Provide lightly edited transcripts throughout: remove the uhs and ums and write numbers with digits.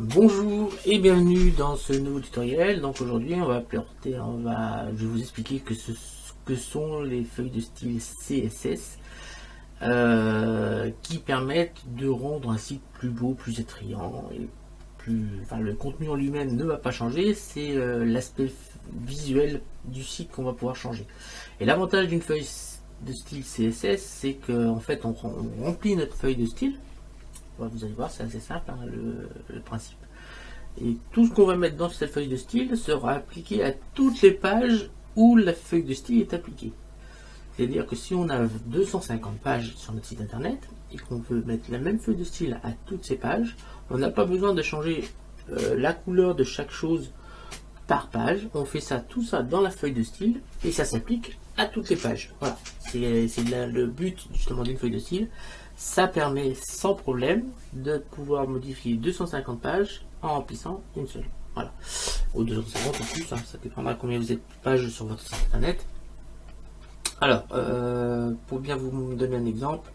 Bonjour et bienvenue dans ce nouveau tutoriel. Donc aujourd'hui je vais vous expliquer ce que sont les feuilles de style CSS qui permettent de rendre un site plus beau, plus attrayant et le contenu en lui-même ne va pas changer, c'est l'aspect visuel du site qu'on va pouvoir changer. Et l'avantage d'une feuille de style CSS, c'est qu'en fait on remplit notre feuille de style. Vous allez voir, c'est assez simple le principe. Et tout ce qu'on va mettre dans cette feuille de style sera appliqué à toutes les pages où la feuille de style est appliquée. C'est-à-dire que si on a 250 pages sur notre site internet et qu'on veut mettre la même feuille de style à toutes ces pages, on n'a pas besoin de changer la couleur de chaque chose par page. On fait tout ça dans la feuille de style et ça s'applique à toutes les pages. Voilà, c'est le but justement d'une feuille de style. Ça permet sans problème de pouvoir modifier 250 pages en remplissant une seule. Voilà. Ou 250 ou plus, hein, ça dépendra combien vous êtes de pages sur votre site internet. Alors, pour bien vous donner un exemple,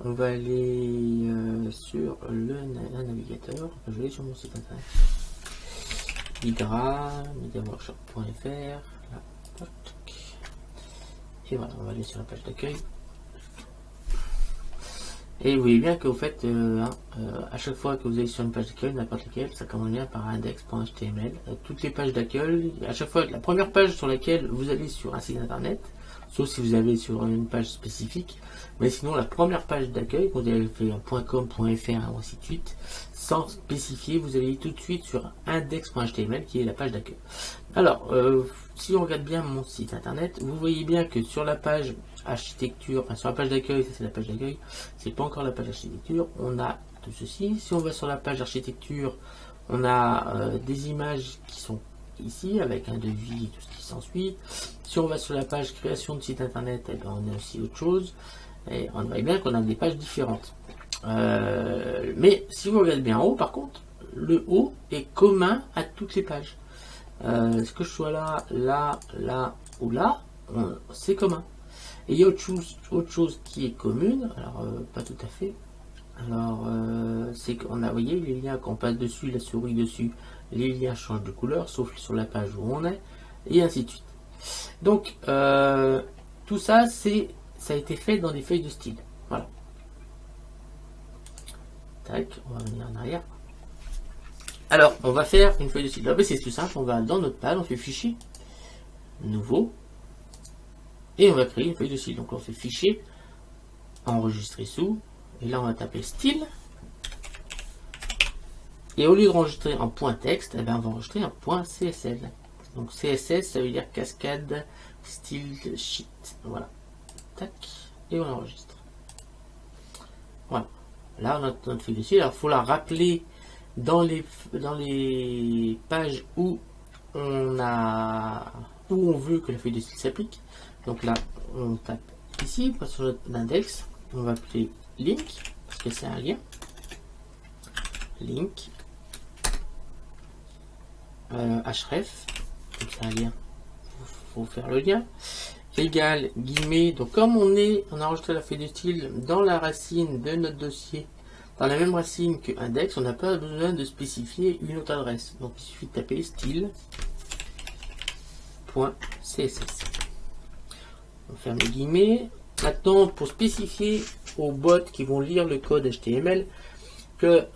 on va aller sur un navigateur. Je vais aller sur mon site internet. mediaworkshop.fr. Et voilà, on va aller sur la page d'accueil. Et vous voyez bien que vous faites, à chaque fois que vous allez sur une page d'accueil, n'importe laquelle, ça commence bien par index.html. Toutes les pages d'accueil, à chaque fois, la première page sur laquelle vous allez sur un site internet, sauf si vous allez sur une page spécifique, mais sinon la première page d'accueil, quand vous avez fait un .com, .fr, ou ainsi de suite, sans spécifier, vous allez tout de suite sur index.html qui est la page d'accueil. Alors, si on regarde bien mon site internet, vous voyez bien que sur la page architecture, enfin sur la page d'accueil, ça c'est la page d'accueil, c'est pas encore la page architecture, on a tout ceci. Si on va sur la page architecture, on a des images qui sont ici avec un devis et tout ce qui s'ensuit. Si on va sur la page création de site internet, eh ben, on a aussi autre chose et on voit bien qu'on a des pages différentes. Mais si vous regardez bien en haut, par contre, le haut est commun à toutes les pages. Est-ce que je sois là ou là, c'est commun. Et il y a autre chose qui est commune, alors pas tout à fait. Alors c'est qu'on a, voyez, les liens qu'on passe dessus, la souris dessus, les liens changent de couleur, sauf sur la page où on est, et ainsi de suite. Donc tout ça, ça a été fait dans des feuilles de style. Voilà. Tac, on va revenir en arrière. Alors, on va faire une feuille de style. C'est tout simple, on va dans notre page, on fait fichier, nouveau, et on va créer une feuille de style. Donc on fait fichier, enregistrer sous, et là on va taper style. Et au lieu d'enregistrer en point texte, eh bien, on va enregistrer un point CSL. Donc CSS, ça veut dire cascade style sheet. Voilà. Tac. Et on enregistre. Voilà. Là on a notre feuille de style. Alors il faut la rappeler dans les pages où on veut que la feuille de style s'applique. Donc là, on tape ici, sur notre index, on va appeler link, parce que c'est un lien. Link. Href, donc c'est un lien, il faut faire le lien. Égal, guillemets, donc comme on a enregistré la feuille de style dans la racine de notre dossier, dans la même racine que index, on n'a pas besoin de spécifier une autre adresse. Donc il suffit de taper style.css. On ferme les guillemets. Maintenant, pour spécifier aux bots qui vont lire le code HTML que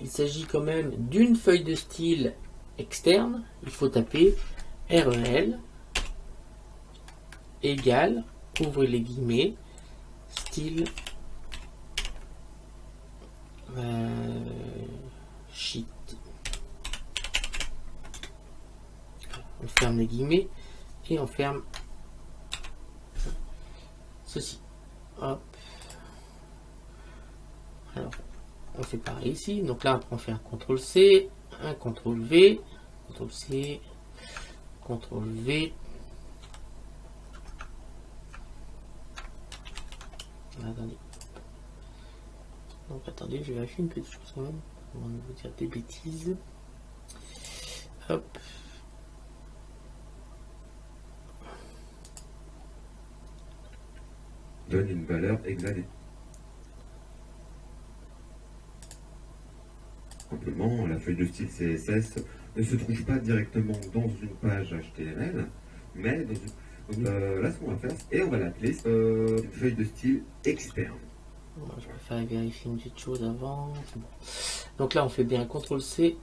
il s'agit quand même d'une feuille de style externe, il faut taper rel égale, ouvrez les guillemets, style sheet. On ferme les guillemets et on ferme ceci. Hop. Alors, on fait pareil ici. Donc là, on fait un CTRL C, un CTRL V, CTRL C, CTRL V. Attendez. Donc attendez, je vérifie une petite chose quand même. On va vous dire des bêtises. Hop. Donne une valeur exalée. Simplement, la feuille de style CSS ne se trouve pas directement dans une page HTML, mais dans une... là, ce qu'on va faire, et on va l'appeler une feuille de style externe. Bon, je préfère vérifier une petite chose avant. Bon. Donc là, on fait bien CTRL-C.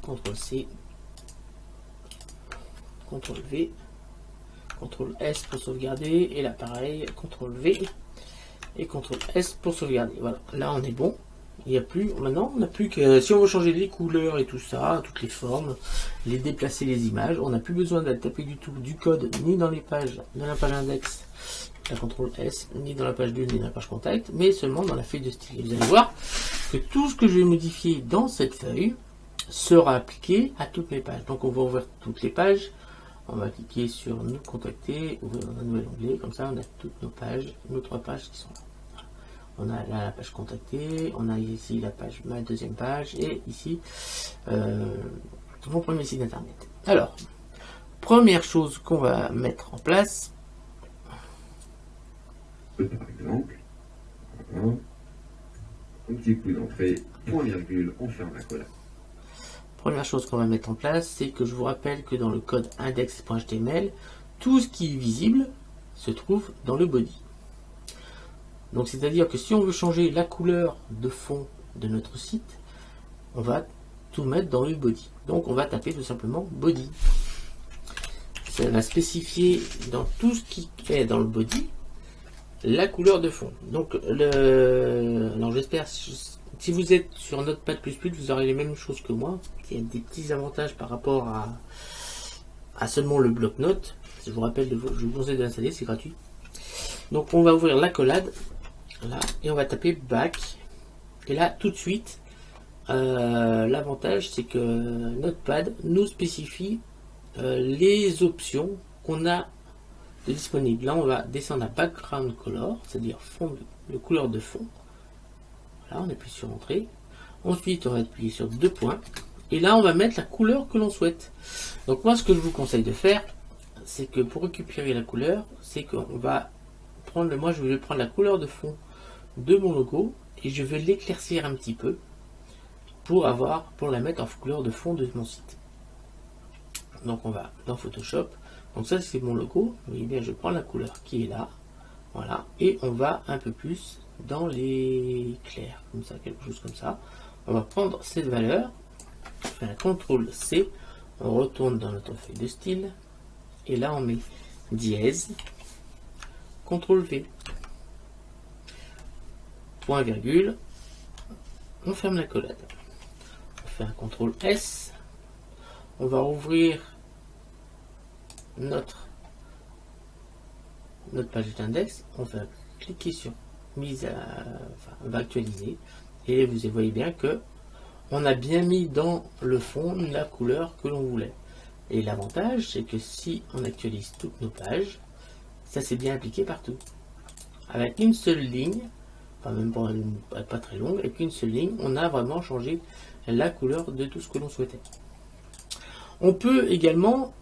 CTRL-C. CTRL-V. CTRL-S pour sauvegarder. Et là, pareil, CTRL-V. Et CTRL-S pour sauvegarder. Voilà, là, on est bon. Il n'y a plus, maintenant, on n'a plus que, si on veut changer les couleurs et tout ça, toutes les formes, les déplacer les images, on n'a plus besoin de taper du tout du code, ni dans les pages, dans la page index, la CTRL S, ni dans la page 2, ni dans la page contact, mais seulement dans la feuille de style. Et vous allez voir que tout ce que je vais modifier dans cette feuille sera appliqué à toutes mes pages. Donc on va ouvrir toutes les pages, on va cliquer sur nous contacter, ouvrir un nouvel onglet, comme ça on a toutes nos pages, nos 3 pages qui sont là. On a là la page contactée, on a ici la page, ma deuxième page, et ici mon premier site internet. Alors, première chose qu'on va mettre en place. Par exemple, voilà. Un petit coup d'entrée, point virgule, on ferme la collab. Première chose qu'on va mettre en place, c'est que je vous rappelle que dans le code index.html, tout ce qui est visible se trouve dans le body. Donc c'est-à-dire que si on veut changer la couleur de fond de notre site, on va tout mettre dans le body. Donc on va taper tout simplement body. Ça va spécifier dans tout ce qui est dans le body la couleur de fond. Donc alors j'espère, si vous êtes sur Notepad++, vous aurez les mêmes choses que moi. Il y a des petits avantages par rapport à seulement le bloc-notes. Je vous rappelle, je vous conseille de l'installer, c'est gratuit. Donc on va ouvrir l'accolade. Là, et on va taper back. Et là, tout de suite, l'avantage, c'est que Notepad nous spécifie les options qu'on a de disponibles. Là, on va descendre à background color, c'est-à-dire le couleur de fond. Voilà, on appuie sur entrée. Ensuite, on va appuyer sur 2 points. Et là, on va mettre la couleur que l'on souhaite. Donc moi, ce que je vous conseille de faire, c'est que pour récupérer la couleur, c'est qu'on va prendre, moi je vais prendre la couleur de fond de mon logo et je vais l'éclaircir un petit peu pour la mettre en couleur de fond de mon site. Donc on va dans Photoshop. Donc ça c'est mon logo. Vous voyez bien, je prends la couleur qui est là. Voilà. Et on va un peu plus dans les clairs. Comme ça, quelque chose comme ça. On va prendre cette valeur. On fait un CTRL C. On retourne dans notre feuille de style. Et là on met dièse. CTRL V. Point virgule. On ferme la collade. On fait un CTRL S. On va ouvrir notre page d'index. On va cliquer sur mise à, on va actualiser. Et vous voyez bien que on a bien mis dans le fond la couleur que l'on voulait. Et l'avantage, c'est que si on actualise toutes nos pages, ça c'est bien appliqué partout. Avec une seule ligne, enfin même pas très longue, avec une seule ligne, on a vraiment changé la couleur de tout ce que l'on souhaitait. On peut également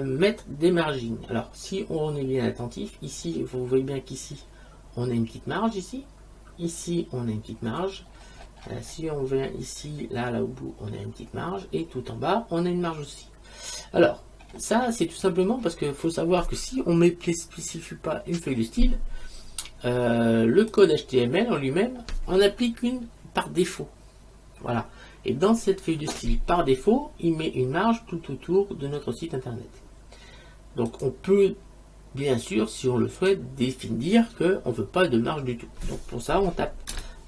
mettre des margines. Alors si on est bien attentif, ici vous voyez bien qu'ici on a une petite marge ici, on a une petite marge. Si on vient ici, là au bout, on a une petite marge, et tout en bas, on a une marge aussi. Alors, ça, c'est tout simplement parce qu'il faut savoir que si on ne spécifie pas une feuille de style, le code HTML en lui-même en applique une par défaut. Voilà. Et dans cette feuille de style par défaut, il met une marge tout autour de notre site internet. Donc, on peut, bien sûr, si on le souhaite, définir qu'on ne veut pas de marge du tout. Donc, pour ça, on tape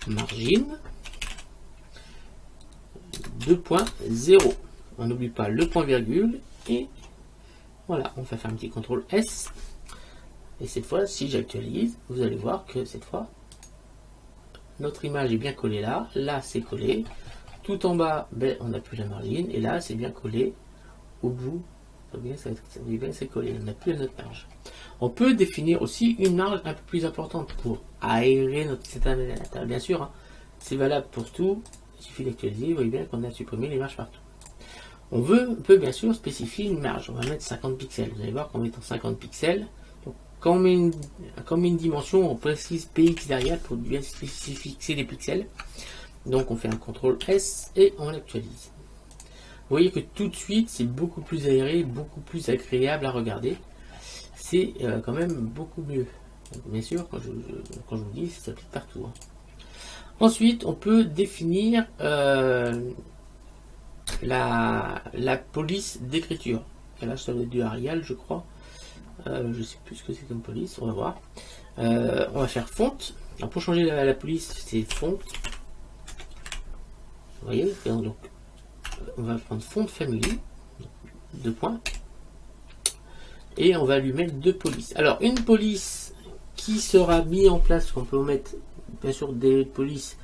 margin 2.0. On n'oublie pas le point virgule et voilà, on va faire un petit CTRL S. Et cette fois, si j'actualise, vous allez voir que cette fois, notre image est bien collée là. Là, c'est collé. Tout en bas, ben, on n'a plus la margine. Et là, c'est bien collé au bout. C'est collé. On n'a plus notre marge. On peut définir aussi une marge un peu plus importante pour aérer notre site internet. Bien sûr, hein, c'est valable pour tout. Il suffit d'actualiser. Vous voyez bien qu'on a supprimé les marges partout. On peut bien sûr spécifier une marge. On va mettre 50 pixels. Vous allez voir qu'en mettant 50 pixels, donc quand on met une dimension, on précise px derrière pour bien fixer les pixels. Donc on fait un CTRL S et on l'actualise. Vous voyez que tout de suite c'est beaucoup plus aéré, beaucoup plus agréable à regarder. C'est quand même beaucoup mieux. Donc, bien sûr, quand je vous dis, ça s'applique partout. Hein. Ensuite, on peut définir la police d'écriture. Là, ça va être du Arial, je crois. Je sais plus ce que c'est comme police, on va voir. On va faire font. Alors pour changer la police, c'est font. Vous voyez, donc on va prendre font family, 2 points, et on va lui mettre 2 polices. Alors une police qui sera mise en place, qu'on peut mettre bien sûr des polices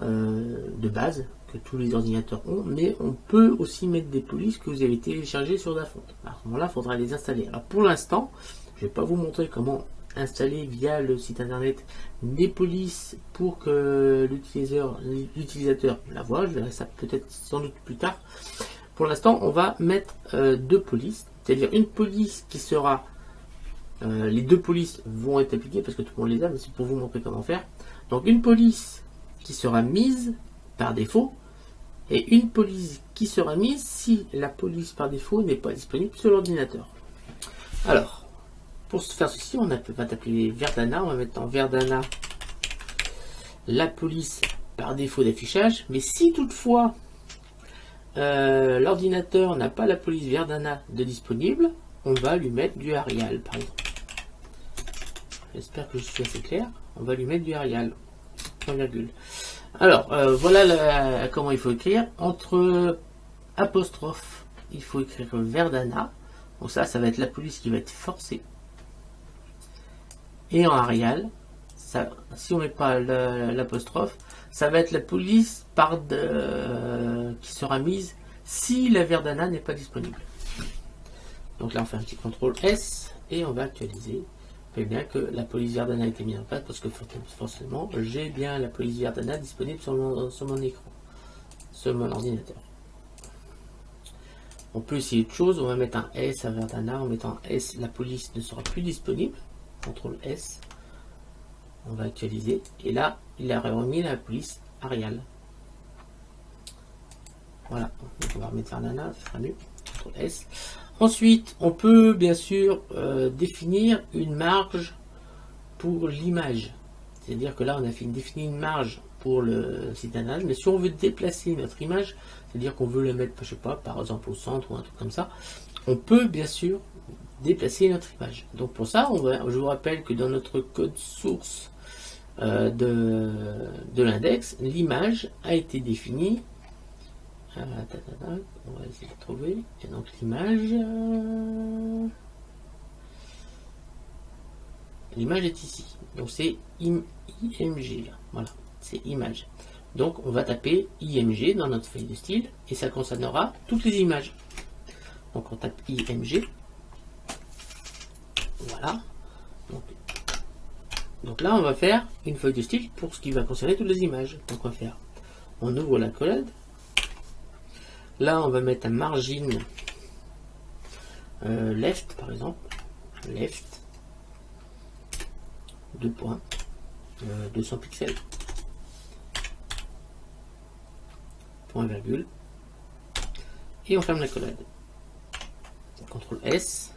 de base que tous les ordinateurs ont, mais on peut aussi mettre des polices que vous avez téléchargées sur la fonte. À ce moment-là, il faudra les installer. Alors pour l'instant, je ne vais pas vous montrer comment installer via le site internet des polices pour que l'utilisateur la voit. Je verrai ça peut-être sans doute plus tard. Pour l'instant, on va mettre 2 polices, c'est-à-dire une police qui sera les 2 polices vont être appliquées parce que tout le monde les a, mais c'est pour vous montrer comment faire. Donc une police qui sera mise par défaut et une police qui sera mise si la police par défaut n'est pas disponible sur l'ordinateur. Alors, pour faire ceci, on va taper Verdana, on va mettre en Verdana la police par défaut d'affichage, mais si toutefois l'ordinateur n'a pas la police Verdana de disponible, on va lui mettre du Arial par exemple. J'espère que je suis assez clair. On va lui mettre du Arial. Point virgule. Alors, voilà comment il faut écrire. Entre apostrophe, il faut écrire Verdana. Donc ça va être la police qui va être forcée. Et en Arial, ça, si on met pas l'apostrophe, ça va être la police qui sera mise si la Verdana n'est pas disponible. Donc là, on fait un petit CTRL S et on va actualiser. Fait bien que la police Verdana a été mise en place parce que forcément j'ai bien la police Verdana disponible sur mon écran, sur mon ordinateur. On peut essayer autre chose, on va mettre un S à Verdana, en mettant un S la police ne sera plus disponible, CTRL S, on va actualiser et là il a remis la police Arial. Voilà, donc on va remettre Verdana, ça sera mieux, CTRL S. Ensuite, on peut bien sûr définir une marge pour l'image. C'est-à-dire que là, on a défini une marge pour le site internet, mais si on veut déplacer notre image, c'est-à-dire qu'on veut la mettre, je sais pas, par exemple au centre ou un truc comme ça, on peut bien sûr déplacer notre image. Donc pour ça, je vous rappelle que dans notre code source de l'index, l'image a été définie. On va essayer de trouver. Et donc l'image est ici. Donc c'est IMG là. Voilà, c'est image. Donc on va taper IMG dans notre feuille de style et ça concernera toutes les images. Donc on tape IMG. Voilà. Donc là on va faire une feuille de style pour ce qui va concerner toutes les images. Donc on ouvre la collade. Là, on va mettre un margin left, par exemple. Left. 2 points. 200 pixels. Point virgule. Et on ferme la collade. CTRL S.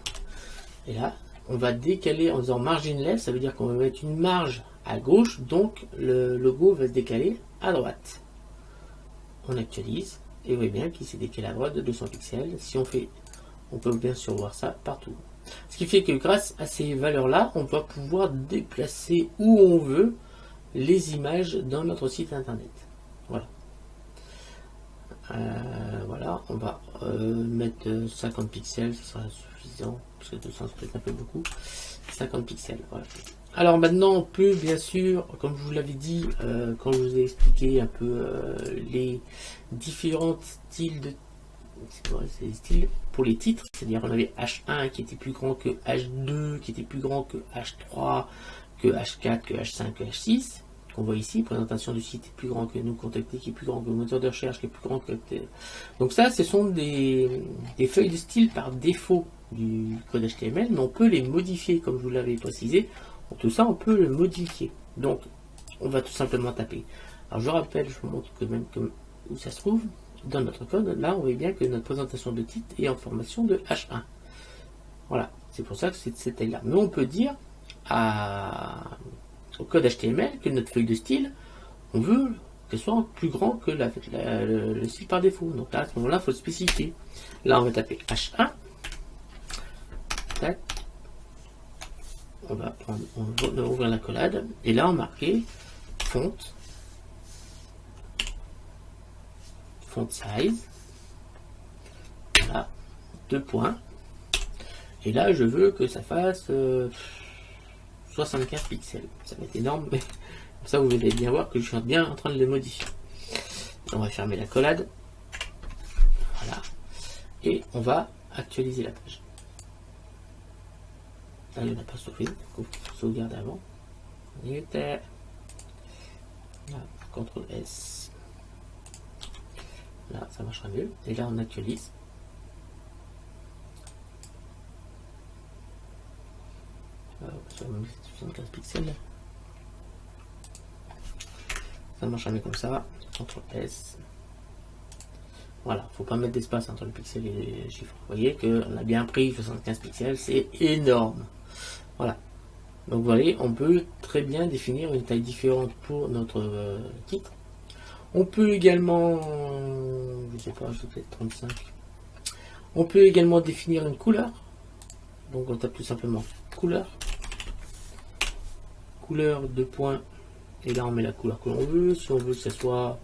Et là, on va décaler en faisant margin left. Ça veut dire qu'on va mettre une marge à gauche. Donc, le logo va se décaler à droite. On actualise. Et vous voyez bien qu'il s'est décalé à droite de 200 pixels. Si on peut bien sûr voir ça partout. Ce qui fait que grâce à ces valeurs-là, on va pouvoir déplacer où on veut les images dans notre site internet. Voilà. Voilà, on va mettre 50 pixels, ce sera suffisant, parce que 200 c'est peut-être un peu beaucoup. 50 pixels, voilà. Alors maintenant, on peut bien sûr, comme je vous l'avais dit, quand je vous ai expliqué un peu les différents styles de... C'est quoi, c'est les styles pour les titres, c'est-à-dire on avait H1 qui était plus grand que H2, qui était plus grand que H3, que H4, que H5, que H6. qu'on voit ici, présentation du site est plus grand que nous contacter, qui est plus grand que le moteur de recherche, qui est plus grand que... Donc ça, ce sont des feuilles de style par défaut du code HTML, mais on peut les modifier, comme je vous l'avais précisé. Tout ça, on peut le modifier. Donc, on va tout simplement taper. Alors, je rappelle, je vous montre que même où ça se trouve, dans notre code, là, on voit bien que notre présentation de titre est en format de H1. Voilà, c'est pour ça que c'est de cette taille-là. Mais on peut dire au code HTML que notre feuille de style, on veut qu'elle soit plus grand que le style par défaut. Donc là, à ce moment-là, il faut le spécifier. Là, on va taper H1. Tac. On va ouvrir l'accolade. Et là, on marqué font size. Voilà. 2 points. Et là, je veux que ça fasse 75 pixels. Ça va être énorme, mais comme ça, vous allez bien voir que je suis bien en train de le modifier. On va fermer l'accolade. Voilà. Et on va actualiser la page. Là, il n'y en a pas sauvé. Donc, sauvegarde avant. Il était. Là, CTRL S. Là, ça marchera mieux. Et là, on actualise. Sur 75 pixels. Ça marche mieux comme ça. CTRL S. Voilà, faut pas mettre d'espace entre le pixel et les chiffres. Vous voyez qu'on a bien pris 75 pixels, c'est énorme. Voilà. Donc vous voyez, on peut très bien définir une taille différente pour notre titre. On peut également, je sais pas, je vais peut-être 35. On peut également définir une couleur. Donc on tape tout simplement couleur. Couleur de points. Et là on met la couleur que l'on veut. Si on veut que ce soit,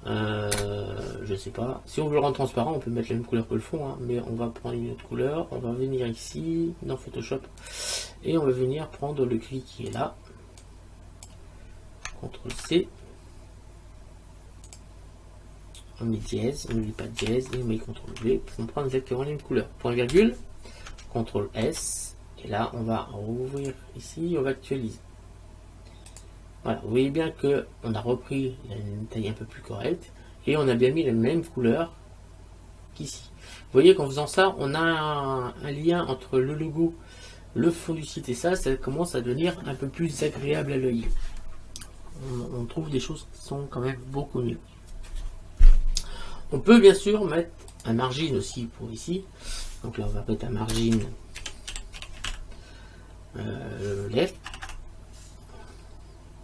je sais pas. Si on veut le rendre transparent, on peut mettre la même couleur que le fond. Hein, mais on va prendre une autre couleur. On va venir ici dans Photoshop. Et on va venir prendre le gris qui est là. CTRL C. On met dièse, on n'oublie pas dièse, et on met CTRL V pour prendre exactement la même couleur. Point virgule, CTRL S, et là on va rouvrir ici, on va actualiser. Voilà, vous voyez bien que on a repris une taille un peu plus correcte, et on a bien mis la même couleur qu'ici. Vous voyez qu'en faisant ça, on a un lien entre le logo, le fond du site et ça commence à devenir un peu plus agréable à l'œil. On trouve des choses qui sont quand même beaucoup mieux. On peut bien sûr mettre un margin aussi pour ici. Donc là on va mettre un margin left.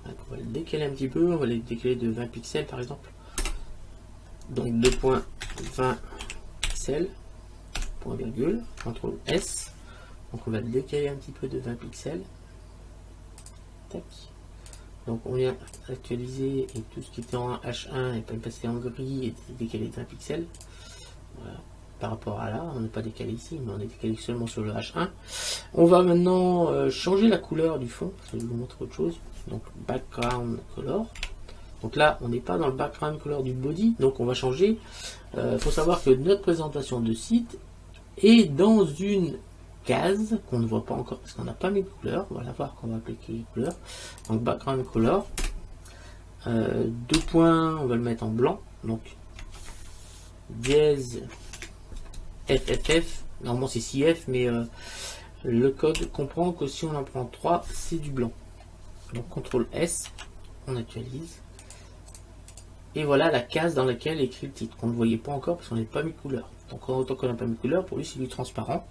Donc, on va le décaler un petit peu, on va le décaler de 20 pixels par exemple. Donc 2.20 pixels, point virgule, CTRL S. Donc on va le décaler un petit peu de 20 pixels. Tac. Donc on vient actualiser et tout ce qui était en H1 est pas passé en gris et décalé de 20 pixels. Voilà. Par rapport à là, on n'est pas décalé ici, mais on est décalé seulement sur le H1. On va maintenant changer la couleur du fond, parce que je vais vous montrer autre chose. Donc background color. Donc là, on n'est pas dans le background color du body, donc on va changer. Faut savoir que notre présentation de site est dans une case qu'on ne voit pas encore parce qu'on n'a pas mis de couleur. On va la voir quand on va appliquer les couleurs. Donc background color, 2 points, on va le mettre en blanc. Donc dièse FFF, normalement c'est CF, mais le code comprend que si on en prend 3, c'est du blanc. Donc CTRL S, on actualise. Et voilà la case dans laquelle est écrit le titre. On ne le voyait pas encore parce qu'on n'a pas mis de couleur. Donc autant qu'on n'a pas mis de couleur, pour lui c'est du transparent.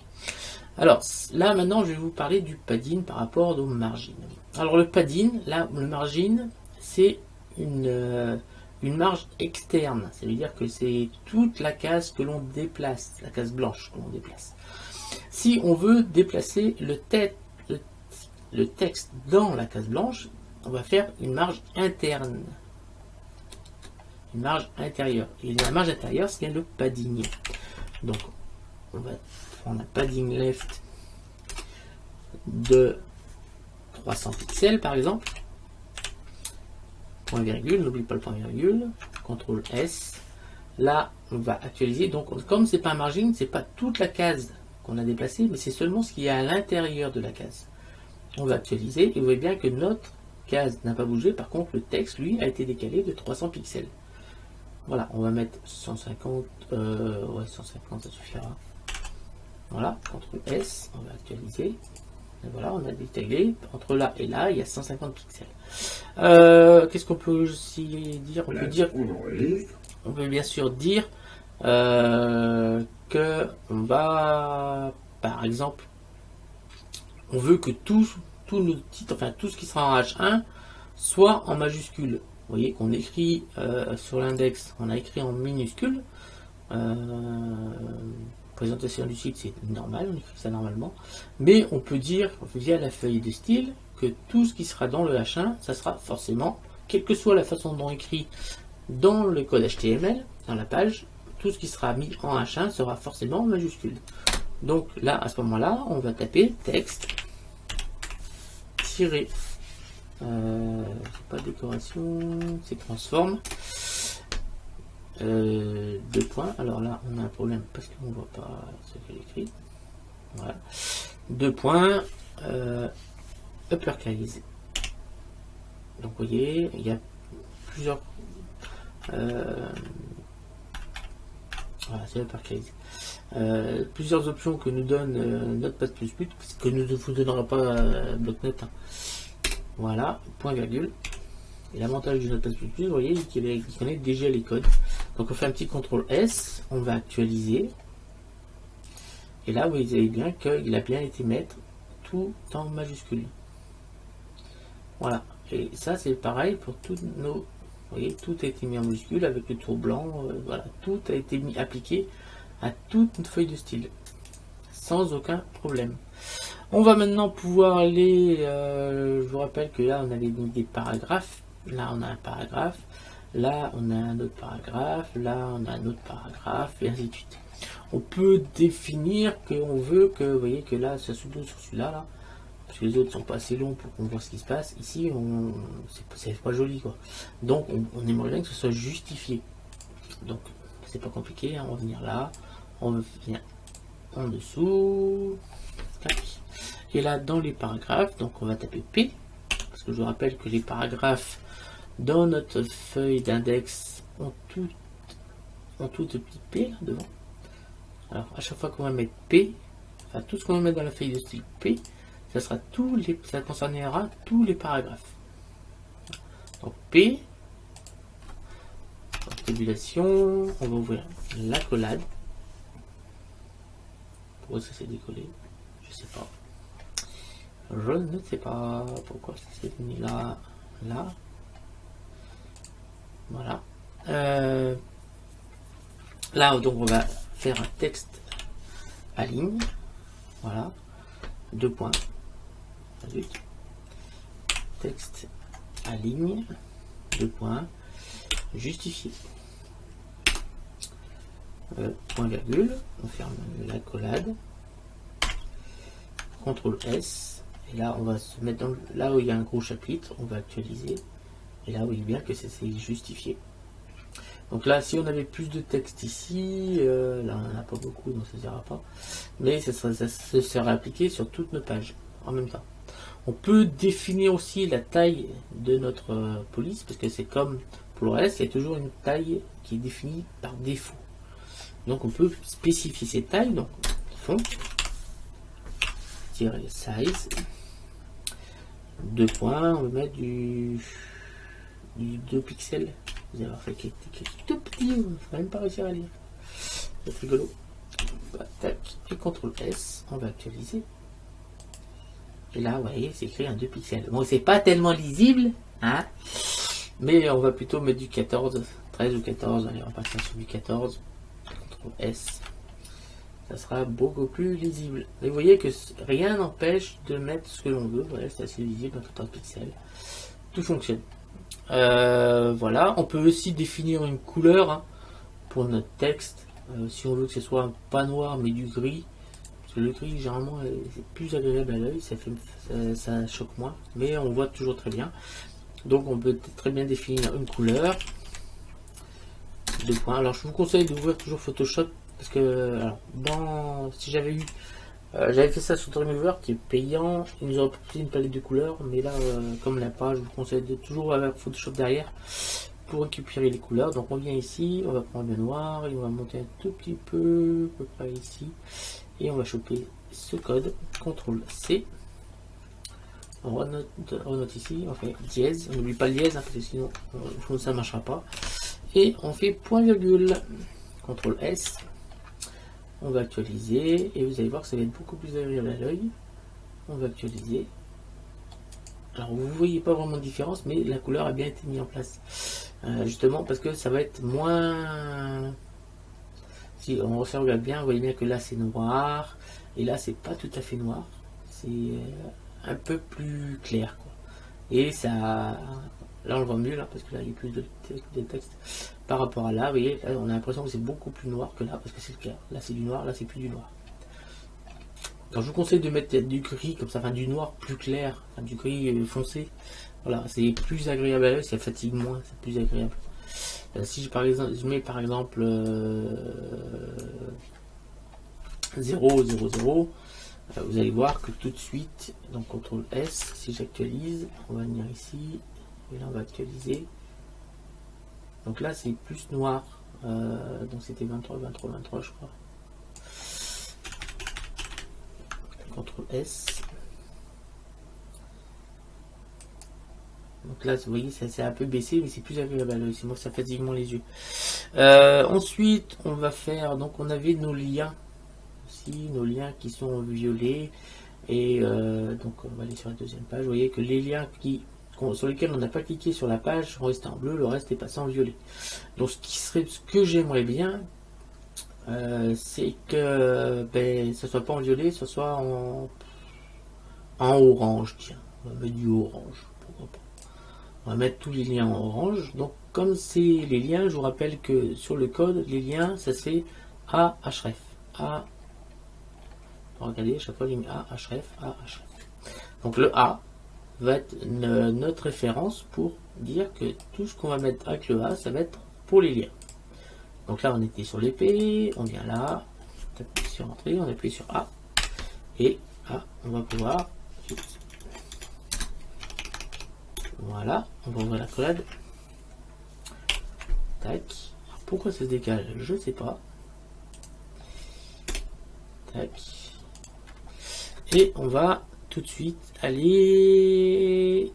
Alors là maintenant je vais vous parler du padding par rapport au margin. Alors le padding, là le margin c'est une marge externe, ça veut dire que c'est toute la case que l'on déplace, la case blanche que l'on déplace. Si on veut déplacer le texte dans la case blanche, on va faire une marge interne, une marge intérieure. Et la marge intérieure c'est le padding. Donc on va prendre un padding left de 300 pixels par exemple. Point virgule, n'oublie pas le point virgule, CTRL S. Là, on va actualiser. Donc, comme c'est pas un margin, c'est pas toute la case qu'on a déplacée, mais c'est seulement ce qui est à l'intérieur de la case. On va actualiser et vous voyez bien que notre case n'a pas bougé. Par contre, le texte, lui, a été décalé de 300 pixels. Voilà, on va mettre 150. Ouais, 150, ça suffira. Voilà, CTRL S, on va actualiser. Et voilà, on a détaillé. Entre là et là, il y a 150 pixels. Qu'est-ce qu'on peut aussi dire? On peut dire. On peut bien sûr dire que on va, par exemple, on veut que tous nos titres, enfin tout ce qui sera en H1 soit en majuscule. Vous voyez qu'on écrit sur l'index, on a écrit en minuscule. Présentation du site, c'est normal, on écrit ça normalement. Mais on peut dire via la feuille de style que tout ce qui sera dans le H1, ça sera forcément, quelle que soit la façon dont on écrit dans le code HTML, dans la page, tout ce qui sera mis en H1 sera forcément en majuscule. Donc là, à ce moment-là, on va taper texte tiré. C'est pas décoration, c'est transforme. Deux points. Alors là, on a un problème parce qu'on ne voit pas ce qu'elle écrit. Voilà. Deux points. Uppercase. Donc vous voyez, il y a plusieurs. Voilà, c'est uppercase. Plusieurs options que nous donne Notepad++, que nous ne vous donnera pas bloc-notes. Hein. Voilà, point virgule. Et l'avantage du Notepad++, vous voyez, qu'il connaît déjà les codes. Donc on fait un petit CTRL S, on va actualiser. Et là, vous voyez bien qu'il a bien été mettre tout en majuscule. Voilà. Et ça, c'est pareil pour tous nos... Vous voyez, tout a été mis en majuscule avec le tour blanc. Voilà, tout a été mis appliqué à toute une feuille de style. Sans aucun problème. On va maintenant pouvoir aller... je vous rappelle que là, on avait mis des paragraphes. Là, on a un paragraphe. Là, on a un autre paragraphe. Là, on a un autre paragraphe. Et ainsi de suite. On peut définir qu'on veut que... Vous voyez que là, ça s'ouvre sur celui-là. Là, parce que les autres sont pas assez longs pour qu'on voit ce qui se passe. Ici, c'est pas joli, quoi. Donc, on aimerait bien que ce soit justifié. Donc, c'est pas compliqué. Hein. On va venir là. On va venir en dessous. Et là, dans les paragraphes, donc on va taper P. Parce que je vous rappelle que les paragraphes dans notre feuille d'index ont tout petit P là devant. Alors, à chaque fois qu'on va mettre P, enfin tout ce qu'on va mettre dans la feuille de style P, ça sera ça concernera tous les paragraphes. Donc P, tabulation, on va ouvrir l'accolade. Pourquoi ça s'est décollé? Je sais pas. Je ne sais pas pourquoi ça s'est mis là. Voilà. Là, donc, on va faire un texte à ligne. Voilà. Deux points. Texte à ligne. Deux points. Justifié. Point virgule. On ferme l'accolade. CTRL S. Et là, on va se mettre dans là où il y a un gros chapitre, on va actualiser. Et là, vous voyez bien que c'est justifié. Donc là, si on avait plus de texte ici, là on n'en a pas beaucoup, donc ça ne sert pas. Mais ça serait appliqué sur toutes nos pages en même temps. On peut définir aussi la taille de notre police, parce que c'est comme pour le reste, il y a toujours une taille qui est définie par défaut. Donc on peut spécifier ces tailles, donc font size, deux points, on va mettre du 2 pixels. Vous allez voir, fait qu'il est tout petit, on ne va même pas réussir à lire. C'est rigolo. Bah, tac, et CTRL S, on va actualiser. Et là, vous voyez, c'est écrit en 2 pixels. Bon, c'est pas tellement lisible, hein, mais on va plutôt mettre du 14, 13 ou 14, allez, on va passer sur du 14. CTRL S. Ça sera beaucoup plus lisible. Et vous voyez que rien n'empêche de mettre ce que l'on veut. Voilà, c'est assez lisible, 14 pixels. Tout fonctionne. Voilà, on peut aussi définir une couleur hein, pour notre texte. Si on veut que ce soit pas noir mais du gris. Parce que le gris, généralement, c'est plus agréable à l'œil. Ça choque moins. Mais on voit toujours très bien. Donc on peut très bien définir une couleur. Deux points. Alors je vous conseille d'ouvrir toujours Photoshop. Parce que alors, si j'avais eu J'avais fait ça sur Dreamweaver qui est payant. Il nous aurait proposé une palette de couleurs, mais là, comme là pas, je vous conseille de toujours avoir Photoshop derrière pour récupérer les couleurs. Donc on vient ici, on va prendre le noir et on va monter un tout petit peu, à peu près ici, et on va choper ce code, CTRL C. On renote ici, on fait dièse, on n'oublie pas le dièse, hein, parce que sinon ça ne marchera pas. Et on fait point virgule, CTRL S. On va actualiser et vous allez voir que ça va être beaucoup plus agréable à l'œil. On va actualiser. Alors vous voyez pas vraiment de différence, mais la couleur a bien été mise en place. Justement parce que ça va être moins... Si on regarde bien, vous voyez bien que là c'est noir, et là c'est pas tout à fait noir. C'est un peu plus clair, quoi. Et ça... Là on le voit mieux, là, parce que là il y a plus de texte. Par rapport à là, vous voyez, là, on a l'impression que c'est beaucoup plus noir que là, parce que c'est clair. Là c'est du noir, là c'est plus du noir. Alors je vous conseille de mettre du gris comme ça, enfin du noir plus clair, enfin, du gris foncé. Voilà, c'est plus agréable à l'œil, ça fatigue moins, c'est plus agréable. Si par exemple, je mets par exemple 0, 0, 0, vous allez voir que tout de suite, donc CTRL S, si j'actualise, on va venir ici, et là on va actualiser. Donc là c'est plus noir, donc c'était 23, 23, 23 je crois. CTRL S. Donc là, vous voyez, ça s'est un peu baissé, mais c'est plus agréable à l'œil. C'est moi, ça fatigue moins les yeux. Ensuite, on va faire, donc on avait nos liens, aussi, nos liens qui sont violets. Et donc, on va aller sur la deuxième page. Vous voyez que les liens sur lesquels on n'a pas cliqué sur la page sont restés en bleu, le reste est passé en violet. Donc, ce que j'aimerais bien, c'est que ce soit pas en violet, ce soit en orange. Tiens, on va mettre du orange. Pourquoi pas. On va mettre tous les liens en orange. Donc, comme c'est les liens, je vous rappelle que sur le code, les liens, ça c'est A, href. A. Regardez, à chaque fois, ligne A, href, A, href. Donc, le A va être notre référence pour dire que tout ce qu'on va mettre avec le A, ça va être pour les liens. Donc là, on était sur l'épée, on vient là, on appuie sur Entrée, on appuie sur A. Et là, on va pouvoir... Voilà, on va ouvrir la collade. Tac. Pourquoi ça se décale? Je ne sais pas. Tac. Et on va tout de suite aller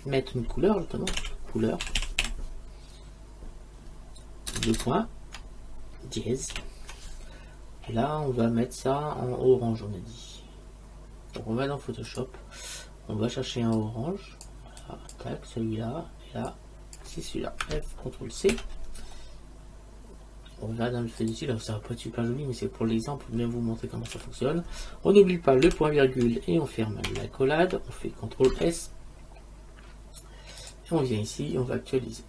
mettre une couleur, justement. Couleur. 2 points. Dièse. Et là, on va mettre ça en orange, on a dit. Donc on va dans Photoshop. On va chercher un orange. Tac, celui-là, et là, c'est celui-là. F, CTRL C. On va dans le fait ici, là, ça va pas être super joli, mais c'est pour l'exemple, pour bien vous montrer comment ça fonctionne. On n'oublie pas le point virgule et on ferme la collade. On fait CTRL S. Et on vient ici, on va actualiser.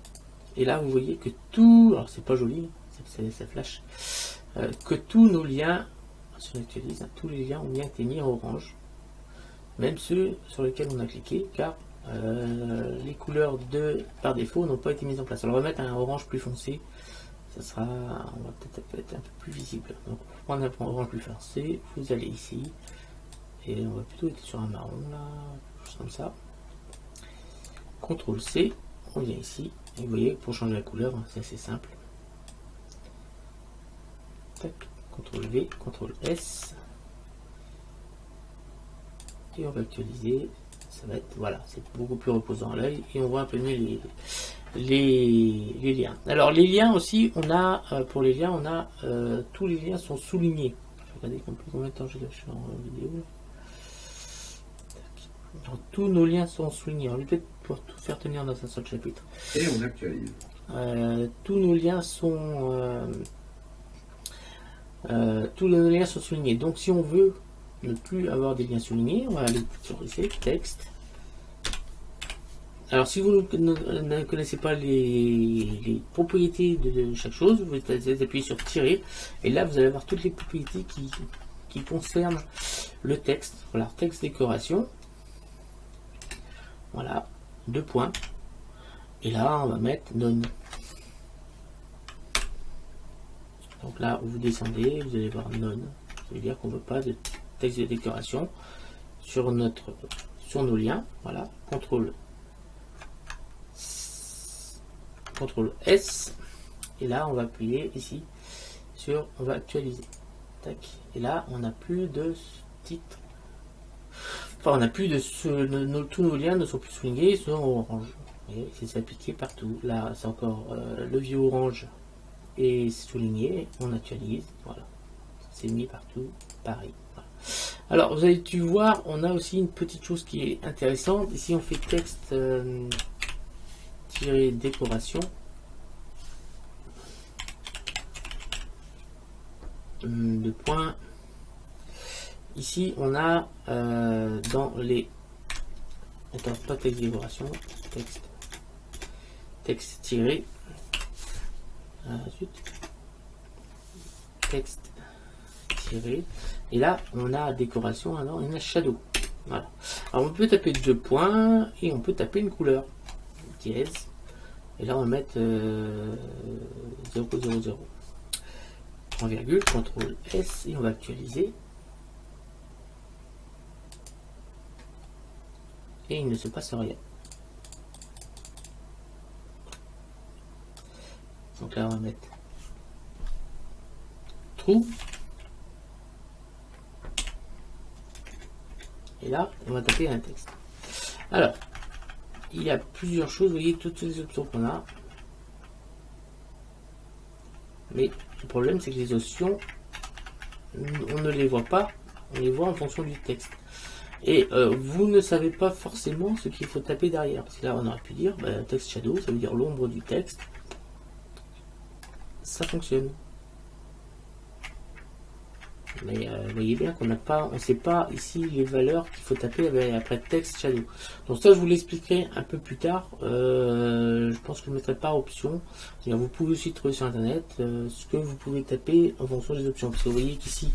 Et là, vous voyez que tout, alors c'est pas joli, ça flash, que tous nos liens, si on actualise, tous les liens ont bien été mis en orange. Même ceux sur lesquels on a cliqué, car les couleurs par défaut n'ont pas été mises en place. Alors on va mettre un orange plus foncé, ça sera, on va peut-être être un peu plus visible. Donc pour prendre un orange plus foncé, vous allez ici, et on va plutôt être sur un marron là, juste comme ça. CTRL C, on vient ici, et vous voyez, pour changer la couleur, c'est assez simple. Tac, CTRL V, CTRL S, et on va actualiser. Ça va être, voilà, c'est beaucoup plus reposant à l'œil et on voit un peu mieux les liens. Alors les liens aussi, on a pour les liens, on a tous les liens sont soulignés. Regardez combien de temps j'ai lâché en vidéo. Donc, tous nos liens sont soulignés. On va peut-être pouvoir tout faire tenir dans un seul chapitre. Et on actualise. Tous nos liens sont soulignés. Donc si on veut ne plus avoir des liens soulignés, on va aller sur ici, texte. Alors si vous ne connaissez pas les propriétés de chaque chose, vous allez appuyer sur tirer, et là vous allez avoir toutes les propriétés qui concernent le texte. Voilà, texte décoration. Voilà, 2 points. Et là on va mettre none. Donc là vous descendez, vous allez voir none. Ça veut dire qu'on ne veut pas de texte de décoration sur nos liens. Voilà, CTRL S. Et là, on va appuyer ici sur, on va actualiser. Tac. Et là, on n'a plus de titre. Enfin, on n'a plus de tous nos liens ne sont plus soulignés, ils sont en orange. Et c'est appliqué partout. Là, c'est encore le vieux orange et souligné. On actualise. Voilà. C'est mis partout. Pareil. Voilà. Alors, vous avez dû voir, on a aussi une petite chose qui est intéressante. Ici, on fait texte décoration. De points. Ici, on a dans les. Attends, pas texte décoration, texte tiré. Ensuite, texte tiré. Et là, on a décoration, alors on a shadow. Voilà. Alors, on peut taper 2 points et on peut taper une couleur. Dièse. Et là, on va mettre 0,00. Point virgule, CTRL S et on va actualiser. Et il ne se passe rien. Donc là, on va mettre trou. Et là, on va taper un texte. Alors, il y a plusieurs choses. Vous voyez toutes les options qu'on a. Mais le problème, c'est que les options, on ne les voit pas. On les voit en fonction du texte. Et vous ne savez pas forcément ce qu'il faut taper derrière. Parce que là, on aurait pu dire, texte shadow, ça veut dire l'ombre du texte. Ça fonctionne. Mais vous voyez bien qu'on n'a pas, on ne sait pas ici les valeurs qu'il faut taper après texte shadow. Donc ça, je vous l'expliquerai un peu plus tard. Je pense que je ne mettrai pas option. Vous pouvez aussi trouver sur internet ce que vous pouvez taper en fonction des options. Parce que vous voyez qu'ici,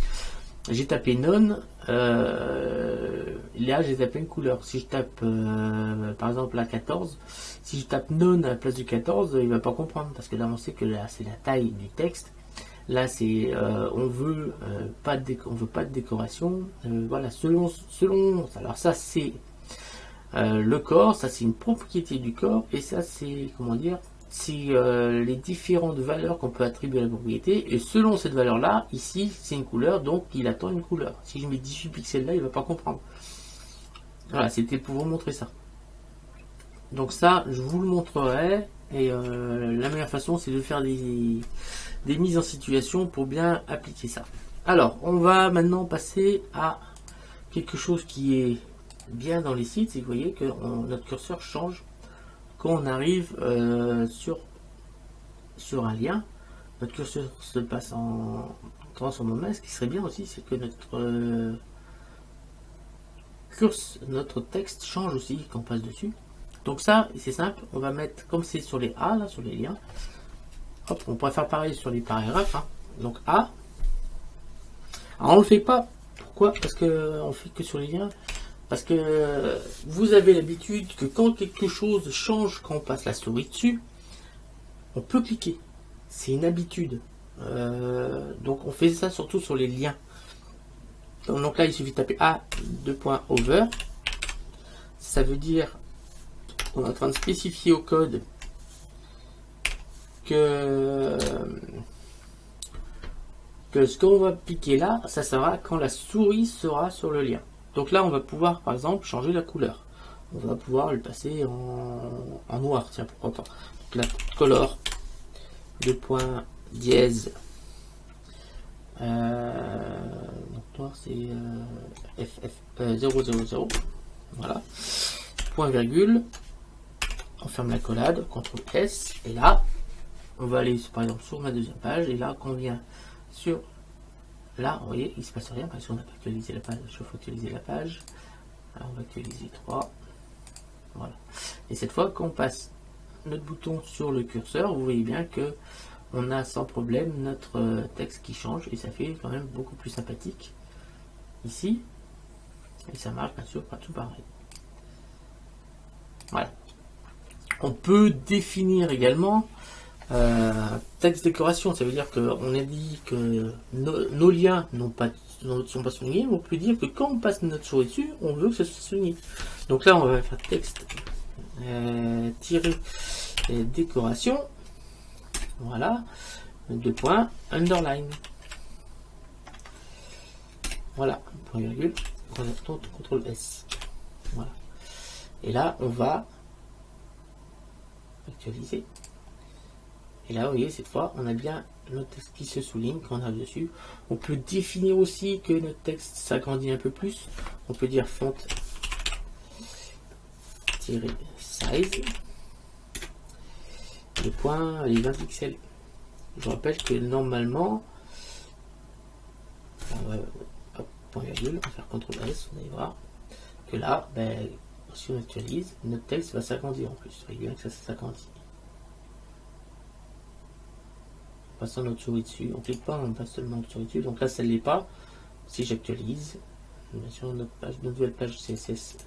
j'ai tapé non. Là, j'ai tapé une couleur. Si je tape par exemple la 14, si je tape non à la place du 14, il ne va pas comprendre. Parce que là, on sait que là, c'est la taille du texte. Là, c'est on veut pas de décoration. Voilà, selon. Alors ça, c'est le corps. Ça, c'est une propriété du corps. Et ça, c'est comment dire, c'est les différentes valeurs qu'on peut attribuer à la propriété. Et selon cette valeur-là, ici, c'est une couleur, donc il attend une couleur. Si je mets 18 pixels là, il va pas comprendre. Voilà, c'était pour vous montrer ça. Donc ça, je vous le montrerai. Et la meilleure façon, c'est de faire des mises en situation pour bien appliquer ça. Alors, on va maintenant passer à quelque chose qui est bien dans les sites. C'est que vous voyez que notre curseur change quand on arrive sur un lien. Notre curseur se passe en transforme en main. Ce qui serait bien aussi, c'est que notre texte change aussi quand on passe dessus. Donc ça, c'est simple, on va mettre, comme c'est sur les A, là, sur les liens, hop, on pourrait faire pareil sur les paragraphes, hein. Donc A. Alors on ne le fait pas, pourquoi? Parce que on fait que sur les liens, parce que vous avez l'habitude que quand quelque chose change, quand on passe la souris dessus, on peut cliquer. C'est une habitude. Donc on fait ça surtout sur les liens. Donc là, il suffit de taper A, 2.over. Ça veut dire on est en train de spécifier au code que ce qu'on va appliquer là, ça sera quand la souris sera sur le lien. Donc là, on va pouvoir, par exemple, changer la couleur. On va pouvoir le passer en noir, tiens, pour autant. Donc là, color, 2 dièse. Donc noir, c'est FF 000. Voilà. Point virgule. On ferme la collade, CTRL S, et là, on va aller par exemple sur ma deuxième page, et là, quand on vient sur là, vous voyez, il ne se passe rien parce qu'on n'a pas actualisé la page. Il faut actualiser la page. Alors, on va actualiser 3. Voilà. Et cette fois, quand on passe notre bouton sur le curseur, vous voyez bien que on a sans problème notre texte qui change, et ça fait quand même beaucoup plus sympathique ici. Et ça marche bien sûr partout pareil. Voilà. On peut définir également texte décoration. Ça veut dire qu'on a dit que nos liens n'ont pas sont pas soulignés, on peut dire que quand on passe notre souris dessus, on veut que ce soit souligné. Donc là, on va faire texte tirer décoration. Voilà. 2 points, underline. Voilà, point virgule, CTRL S. Voilà. Et là, on va actualiser. Et là, vous voyez, cette fois, on a bien notre texte qui se souligne quand on arrive dessus. On peut définir aussi que notre texte s'agrandit un peu plus. On peut dire font size. Le point, les 20 pixels. Je rappelle que normalement, point virgule, on va faire CTRL S, vous allez voir que là, ben, si on actualise, notre texte va s'agrandir en plus. Vous voyez bien que ça s'agrandit. En passant notre souris dessus, on clique pas, on passe seulement notre souris dessus. Donc là, ça ne l'est pas. Si j'actualise, bien sûr, notre nouvelle page CSS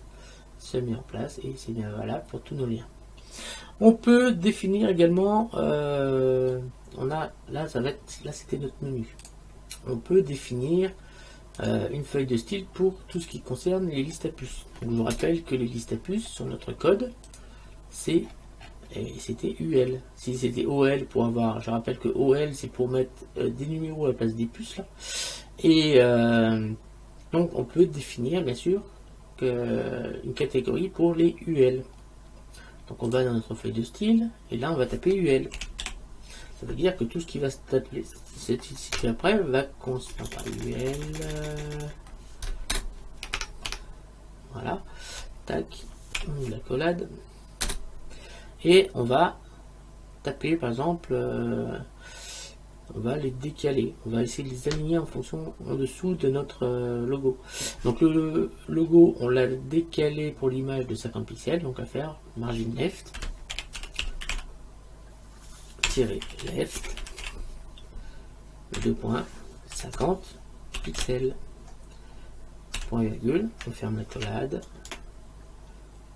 se met en place et c'est bien valable pour tous nos liens. On peut définir également, on a là, ça va être, là c'était notre menu. On peut définir une feuille de style pour tout ce qui concerne les listes à puces. Donc, je vous rappelle que les listes à puces sur notre code, c'était UL. Si c'était OL pour avoir, je rappelle que OL c'est pour mettre des numéros à la place des puces là. Et donc on peut définir bien sûr une catégorie pour les UL. Donc on va dans notre feuille de style et là on va taper UL. Ça veut dire que tout ce qui va se taper ci après va correspondre par UL. Voilà. Tac. L'accolade. Et on va taper par exemple, on va les décaler. On va essayer de les aligner en fonction en dessous de notre logo. Donc le logo, on l'a décalé pour l'image de 50 pixels. Donc à faire margin left. Tirer left. 2 points, 50 pixels. Point virgule. On ferme l'accolade.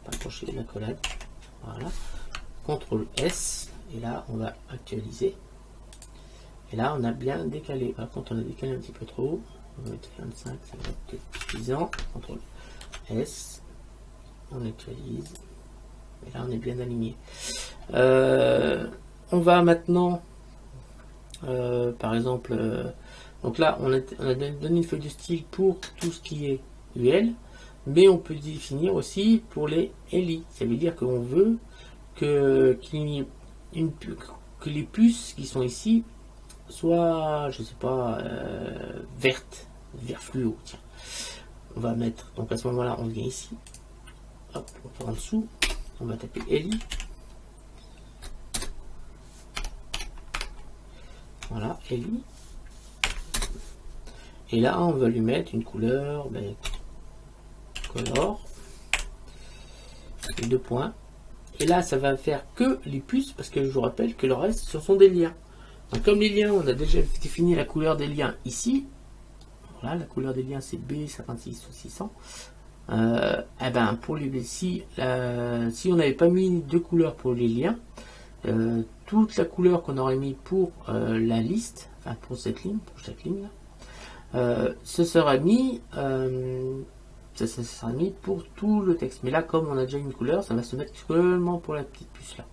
Pas accrocher l'accolade. Voilà. CTRL S. Et là, on va actualiser. Et là, on a bien décalé. Par contre, on a décalé un petit peu trop. On va mettre 25, ça va être suffisant. CTRL S. On actualise. Et là, on est bien aligné. On va maintenant, par exemple, donc là, on a donné une feuille de style pour tout ce qui est UL, mais on peut définir aussi pour les LI. Ça veut dire qu'on veut que les puces qui sont ici soient, je sais pas, vertes, vert fluo. Tiens. On va mettre, donc à ce moment-là, on vient ici, hop, on va en dessous, on va taper LI. Voilà, LI. Et là, on va lui mettre une couleur, color, et 2 points. Et là, ça va faire que les puces, parce que je vous rappelle que le reste, ce sont des liens. Donc, comme les liens, on a déjà défini la couleur des liens ici. Voilà, la couleur des liens, c'est B56 ou 600. Eh ben, pour les si on n'avait pas mis de couleur pour les liens, toute la couleur qu'on aurait mis pour la liste, enfin pour cette ligne, pour chaque ligne là, ce sera mis ça sera mis pour tout le texte. Mais là, comme on a déjà une couleur, ça va se mettre seulement pour la petite puce là.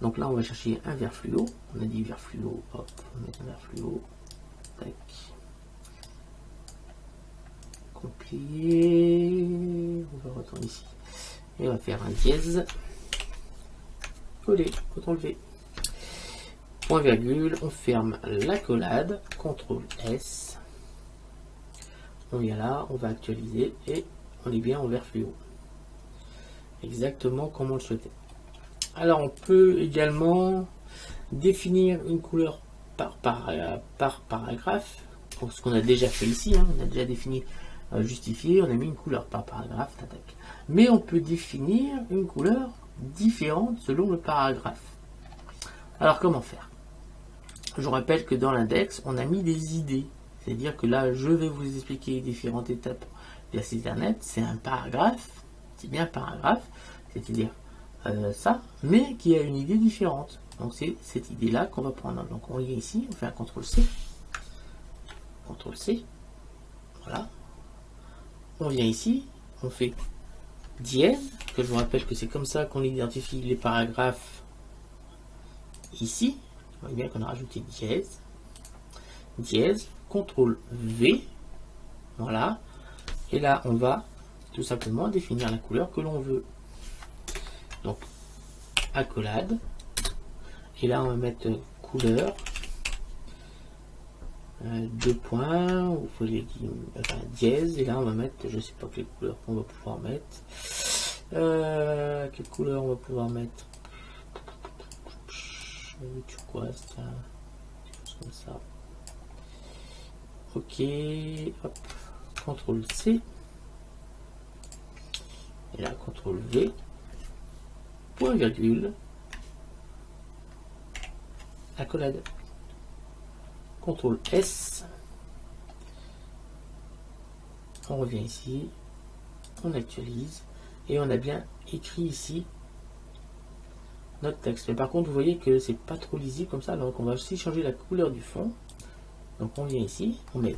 Donc là, on va chercher un vert fluo. On a dit vert fluo, hop, on va mettre un vert fluo. Tac. Copier. On va retourner ici. Et on va faire un dièse. Coller, CTRL V. Point virgule, on ferme l'accolade, CTRL S. On vient là, on va actualiser et on est bien en vert fluo. Exactement comme on le souhaitait. Alors on peut également définir une couleur par paragraphe, pour ce qu'on a déjà fait ici, hein. On a déjà défini justifié, on a mis une couleur par paragraphe, tac. Mais on peut définir une couleur différente selon le paragraphe. Alors comment faire? Je vous rappelle que dans l'index, on a mis des idées. C'est-à-dire que là, je vais vous expliquer différentes étapes de la site internet. C'est un paragraphe, c'est bien un paragraphe, c'est-à-dire ça, mais qui a une idée différente. Donc c'est cette idée-là qu'on va prendre. Donc on vient ici, on fait un CTRL-C. CTRL-C. Voilà. On vient ici, on fait dièse, que je vous rappelle que c'est comme ça qu'on identifie les paragraphes ici. Vous voyez bien qu'on a rajouté dièse. Dièse, CTRL V. Voilà. Et là, on va tout simplement définir la couleur que l'on veut. Donc, accolade. Et là, on va mettre couleur. Deux points, vous pouvez dire dièse, et là on va mettre, je sais pas quelle couleur on va pouvoir mettre. Quelle couleur on va pouvoir mettre? Turquoise, tiens, quelque chose comme ça. Ok, hop, CTRL C, et là CTRL V, point virgule, accolade. CTRL S, on revient ici, on actualise, et on a bien écrit ici notre texte. Mais par contre, vous voyez que c'est pas trop lisible comme ça, donc on va aussi changer la couleur du fond. Donc on vient ici, on met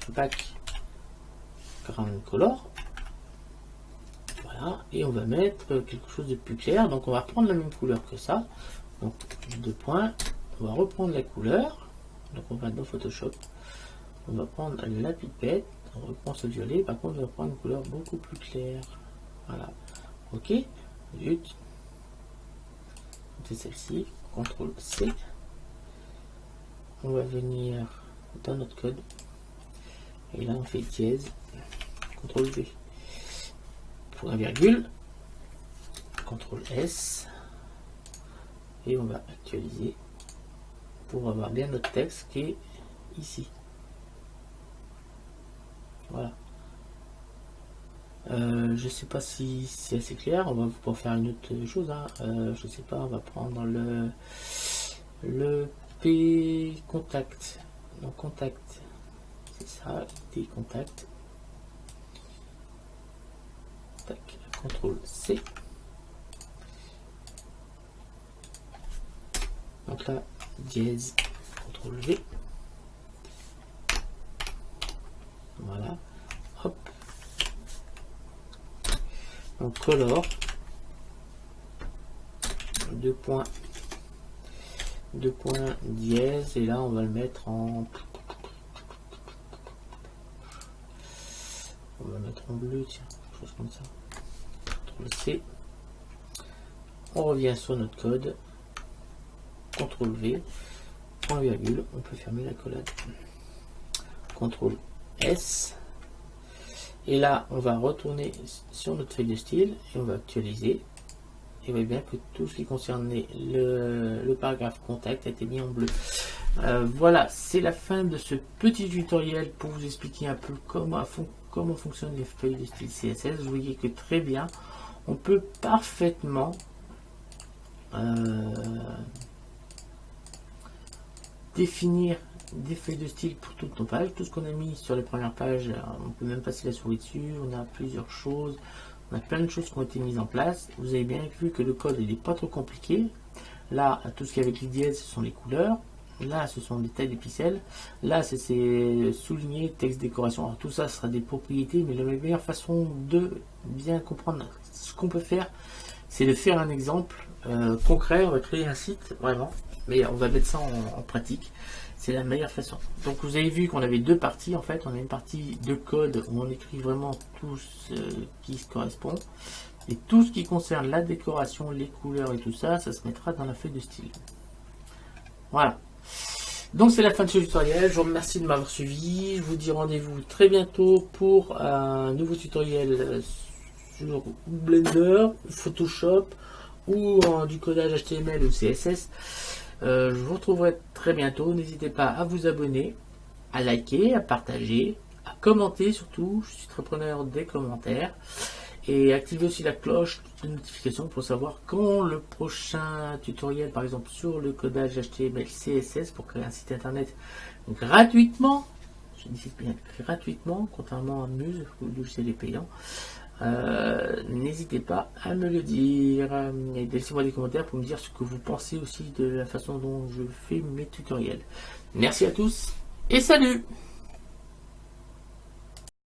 background color, voilà, et on va mettre quelque chose de plus clair. Donc on va reprendre la même couleur que ça, donc deux points, on va reprendre la couleur. Donc on va dans Photoshop, on va prendre la pipette, on reprend ce violet, par contre on va prendre une couleur beaucoup plus claire. Voilà, ok, zut, c'est celle-ci, CTRL C, on va venir dans notre code, et là on fait dièse, CTRL V, point virgule, CTRL S, et on va actualiser pour avoir bien notre texte qui est ici. Voilà. Je sais pas si c'est assez clair. On va pouvoir faire une autre chose. Hein. Je sais pas. On va prendre le P contact. Donc contact. C'est ça. T contact. Tac. CTRL C. Donc là, dièse, CTRL V. Voilà. Hop. Donc color. Deux points dièse. Et là, on va le mettre en... On va le mettre en bleu, tiens. Quelque chose comme ça. CTRL C. On revient sur notre code. CTRL V, point virgule, on peut fermer la collade. CTRL S, et là on va retourner sur notre feuille de style et on va actualiser. Et vous voyez bien que tout ce qui concernait le paragraphe contact a été mis en bleu. Voilà, c'est la fin de ce petit tutoriel pour vous expliquer un peu comment fonctionnent les feuilles de style CSS. Vous voyez que très bien, on peut parfaitement définir des feuilles de style pour toutes nos pages. Tout ce qu'on a mis sur les premières pages, on peut même passer la souris dessus. On a plusieurs choses, on a plein de choses qui ont été mises en place. Vous avez bien vu que le code il n'est pas trop compliqué. Là, tout ce qui est avec les dièses, ce sont les couleurs. Là, ce sont des tailles des pixels. Là, c'est souligné, texte, décoration. Alors, tout ça sera des propriétés, mais la meilleure façon de bien comprendre ce qu'on peut faire, c'est de faire un exemple concret. On va créer un site, vraiment. Mais on va mettre ça en pratique. C'est la meilleure façon. Donc vous avez vu qu'on avait deux parties en fait. On a une partie de code où on écrit vraiment tout ce qui se correspond. Et tout ce qui concerne la décoration, les couleurs et tout ça, ça se mettra dans la feuille de style. Voilà. Donc c'est la fin de ce tutoriel. Je vous remercie de m'avoir suivi. Je vous dis rendez-vous très bientôt pour un nouveau tutoriel sur Blender, Photoshop ou du codage HTML ou CSS. Je vous retrouverai très bientôt. N'hésitez pas à vous abonner, à liker, à partager, à commenter surtout. Je suis très preneur des commentaires. Et activez aussi la cloche de notification pour savoir quand le prochain tutoriel, par exemple sur le codage HTML, CSS pour créer un site internet gratuitement. Je dis bien gratuitement, contrairement à Muse, où le logiciel est payant. N'hésitez pas à me le dire et laissez-moi des commentaires pour me dire ce que vous pensez aussi de la façon dont je fais mes tutoriels. Merci à tous et salut!